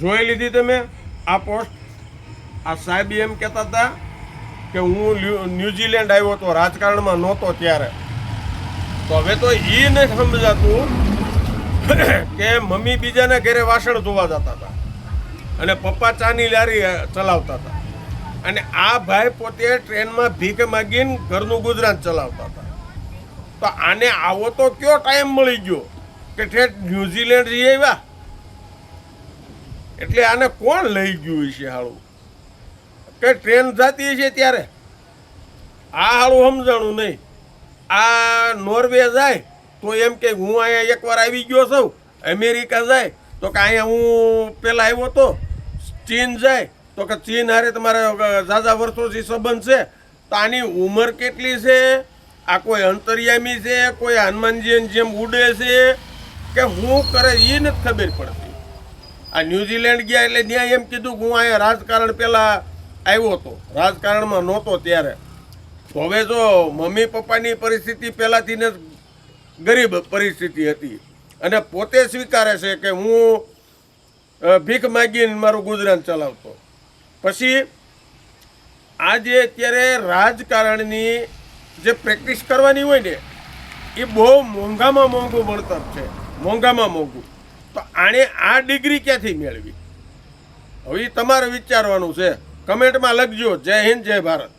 જોઈ લીધી તમે આ પોસ્ટ? આ સાહેબ એમ કહેતા હતા કે હું ન્યૂઝીલેન્ડ આવ્યો હતો, રાજકારણમાં નહોતો ત્યારે. તો હવે તો એ નથી સમજાતું કે મમ્મી બીજાના ઘરે વાસણ ધોવા જતા હતા અને પપ્પા ચાની લારી ચલાવતા હતા, અને આ ભાઈ પોતે ટ્રેનમાં ભીખ માગીને ઘરનું ગુજરાન ચલાવતા હતા. તો આને આવો તો કયો ટાઈમ મળી ગયો કે ઠેઠ ન્યૂઝીલેન્ડ જઈ આવ્યા? એટલે આને કોણ લઈ ગયું છે હાળું? કે ટ્રેન જતી હશે ત્યારે આ હાળું સમજાણું નહીં. આ નોર્વે જાય તો એમ કે હું અહીંયા એકવાર આવી ગયો છું. અમેરિકા જાય તો કે અહીંયા હું પહેલાં આવ્યો હતો. ચીન જાય તો કે ચીન હારે તમારે ઝાઝા વર્ષોથી સંબંધ છે. તો આની ઉંમર કેટલી છે? આ કોઈ અંતર્યામી છે? કોઈ હનુમાનજીની જેમ ઉડે છે કે શું કરે એ નથી ખબર પડતી. આ ન્યૂઝીલેન્ડ ગયા એટલે ત્યાં એમ કીધું કે હું અહીંયા રાજકારણ પહેલાં આવ્યો હતો, રાજકારણમાં નહોતો ત્યારે. તો હવે જો મમ્મી પપ્પાની પરિસ્થિતિ પહેલાંથી ને ગરીબ પરિસ્થિતિ હતી અને પોતે સ્વીકારે છે કે હું ભીખ માગીને મારું ગુજરાન ચલાવતો. પછી આ જે અત્યારે રાજકારણની જે પ્રેક્ટિસ કરવાની હોય ને એ બહુ મોંઘામાં મોંઘું ભણતર છે, મોંઘામાં મોંઘું. તો આણે આ ડિગ્રી ક્યાંથી મેળવી? હવે તમારે વિચારવાનું છે. કમેન્ટમાં લખજો. જય હિન્દ, જય ભારત.